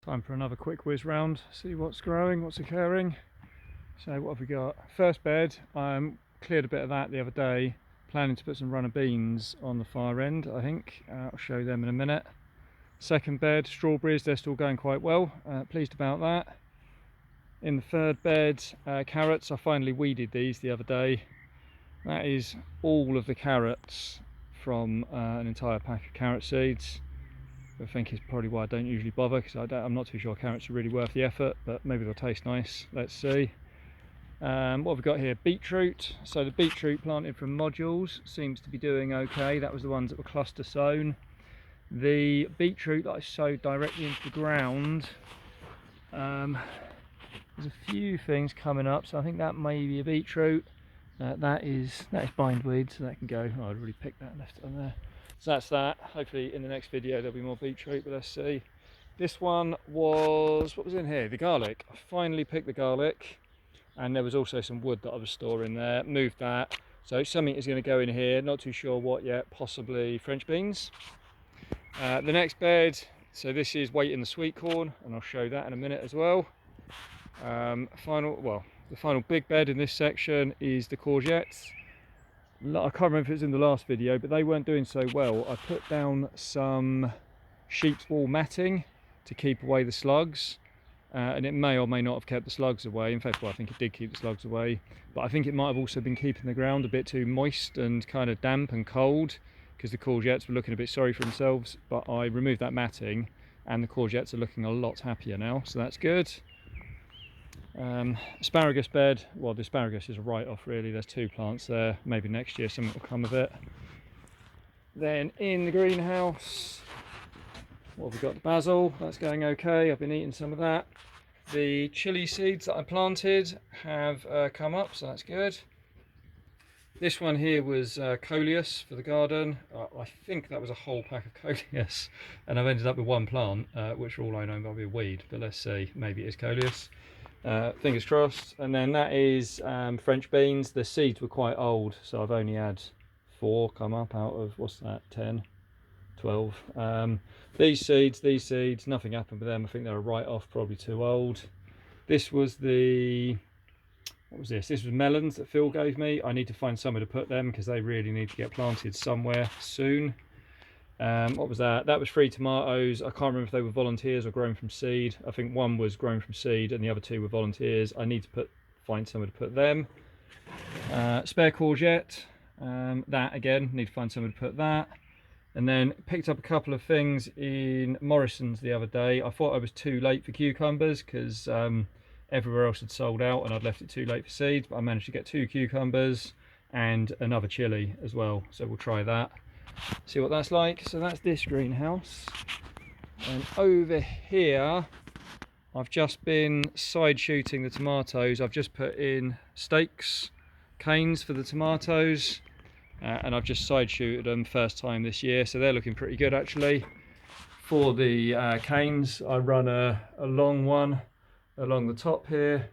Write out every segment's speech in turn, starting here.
Time for another quick whiz round, see what's growing, what's occurring. So what have we got? First bed, I cleared a bit of that the other day, planning to put some runner beans on the far end, I think. I'll show them in a minute. Second bed, strawberries, they're still going quite well, pleased about that. In the third bed, carrots, I finally weeded these the other day. That is all of the carrots from an entire pack of carrot seeds. I think is probably why I don't usually bother, because I'm not too sure carrots are really worth the effort, but maybe they'll taste nice. Let's see. What have we got here? Beetroot. So the beetroot planted from modules seems to be doing okay. That was the ones that were cluster sown. The beetroot that I sowed directly into the ground, there's a few things coming up, so I think that may be a beetroot. That is bindweed, so that can go. Oh, I'd really picked that and left it on there. So that's that. Hopefully in the next video there'll be more beetroot, but let's see. This one was, what was in here? The garlic. I finally picked the garlic, and there was also some wood that I was storing there. Moved that. So something is going to go in here, not too sure what yet, possibly French beans. The next bed, so this is waiting the sweet corn, and I'll show that in a minute as well. The final big bed in this section is the courgettes. I can't remember if it was in the last video, but they weren't doing so well. I put down some sheep's wool matting to keep away the slugs, and it may or may not have kept the slugs away. In fact, well, I think it did keep the slugs away, but I think it might have also been keeping the ground a bit too moist and kind of damp and cold, because the courgettes were looking a bit sorry for themselves. But I removed that matting and the courgettes are looking a lot happier now, so that's good. Asparagus bed, well, the asparagus is a write-off really. There's 2 plants there, maybe next year something will come of it. Then in the greenhouse, what have we got? The basil, that's going okay. I've been eating some of that. The chili seeds that I planted have come up, so that's good. This one here was coleus for the garden. I think that was a whole pack of coleus, and I've ended up with 1 plant, which for all I know might be a weed, but let's see, maybe it is coleus. Fingers crossed. And then that is French beans. The seeds were quite old, so I've only had 4 come up out of, what's that, 10, 12. These seeds, nothing happened with them. I think they're a write-off, probably too old. This was the, what was this? This was melons that Phil gave me. I need to find somewhere to put them because they really need to get planted somewhere soon. What was that? That was 3 tomatoes. I can't remember if they were volunteers or grown from seed. I think one was grown from seed and the other 2 were volunteers. I need to find somewhere to put them. Spare courgette. That again, need to find somewhere to put that. And then picked up a couple of things in Morrison's the other day. I thought I was too late for cucumbers because everywhere else had sold out and I'd left it too late for seeds, but I managed to get 2 cucumbers and another chilli as well. So we'll try that. See what that's like. So that's this greenhouse, and over here I've just been side shooting the tomatoes. I've just put in stakes, canes for the tomatoes, and I've just side shooted them first time this year, so they're looking pretty good actually. For the canes, I run a long one along the top here,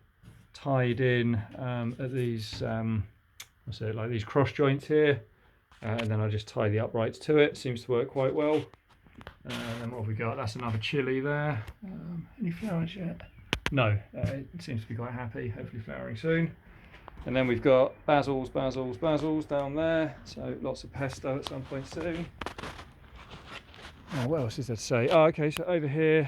tied in at these what's it, like these cross joints here. And then I just tie the uprights to it. Seems to work quite well. And what have we got? That's another chilli there. Any flowers yet? No, it seems to be quite happy. Hopefully flowering soon. And then we've got basils down there. So lots of pesto at some point soon. What else is there to say? Oh, okay, so over here.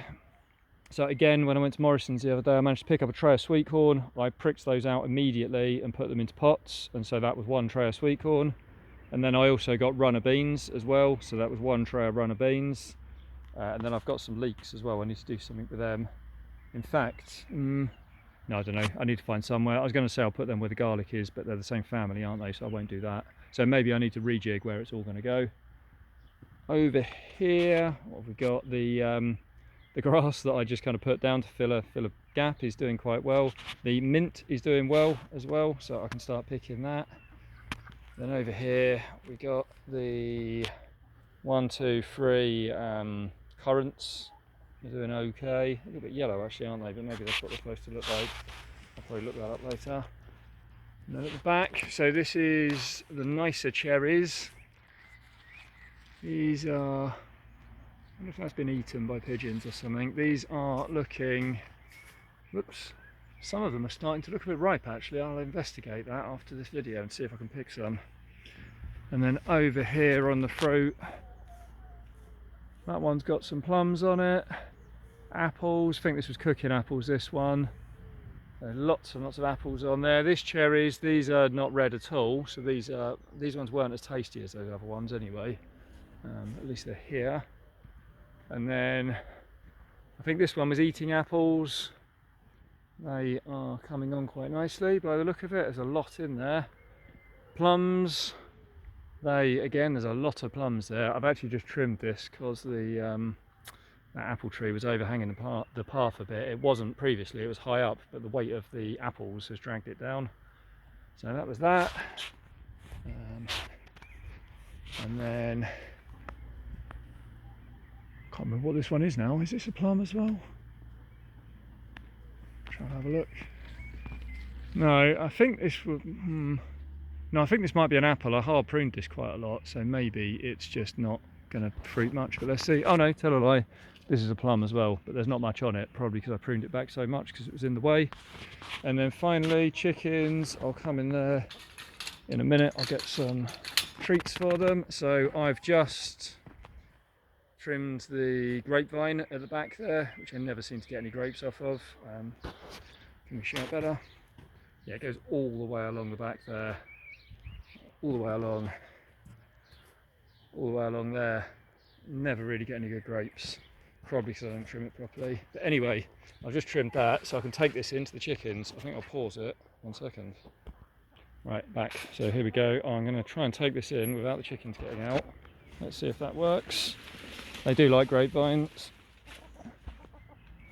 So again, when I went to Morrison's the other day, I managed to pick up a tray of sweet corn. I pricked those out immediately and put them into pots. And so that was 1 tray of sweet corn. And then I also got runner beans as well, so that was 1 tray of runner beans. And then I've got some leeks as well. I need to do something with them. In fact, no, I don't know, I need to find somewhere. I was going to say I'll put them where the garlic is, but they're the same family, aren't they? So I won't do that. So maybe I need to rejig where it's all going to go. Over here, what have we got? The grass that I just kind of put down to fill a gap is doing quite well. The mint is doing well as well, so I can start picking that. Then over here we got the 1, 2, 3 currants. They're doing okay. A little bit yellow actually, aren't they? But maybe that's what they're supposed to look like. I'll probably look that up later. And then at the back, so this is the nicer cherries. These are wonder if that's been eaten by pigeons or something. These are looking, whoops, some of them are starting to look a bit ripe actually. I'll investigate that after this video and see if I can pick some. And then over here on the fruit, that one's got some plums on it, apples. I think this was cooking apples, this one. There are lots and lots of apples on there. This cherries, these are not red at all, so these ones weren't as tasty as those other ones anyway. At least they're here. And then I think this one was eating apples. They are coming on quite nicely by the look of it. There's a lot in there. Plums, again, there's a lot of plums there. I've actually just trimmed this because that apple tree was overhanging the path a bit. It wasn't previously, it was high up, but the weight of the apples has dragged it down. So that was that. And then, can't remember what this one is now. Is this a plum as well? Try and have a look. No, I think this would. No, I think this might be an apple. I hard pruned this quite a lot, so maybe it's just not going to fruit much. But let's see. Oh no, tell a lie. This is a plum as well, but there's not much on it, probably because I pruned it back so much because it was in the way. And then finally, chickens. I'll come in there in a minute. I'll get some treats for them. So I've just trimmed the grapevine at the back there, which I never seem to get any grapes off of. Can we show it better? Yeah, it goes all the way along the back there, all the way along there. Never really get any good grapes, probably because I don't trim it properly. But anyway, I've just trimmed that so I can take this into the chickens. I think I'll pause it 1 second. Right, back. So here we go. I'm going to try and take this in without the chickens getting out. Let's see if that works. They do like grapevines.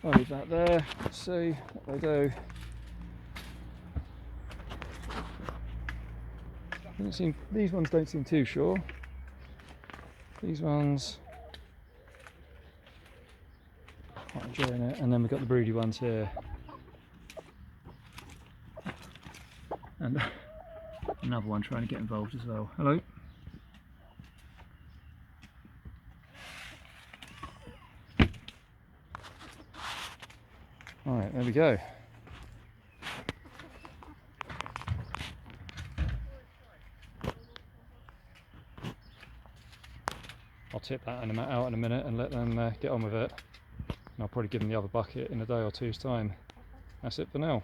I'll leave that there. Let's see what they do. These ones don't seem too sure. These ones quite enjoying it. And then we've got the broody ones here. And another one trying to get involved as well. Hello. Alright, there we go. I'll tip that out in a minute and let them get on with it. And I'll probably give them the other bucket in a day or two's time. That's it for now.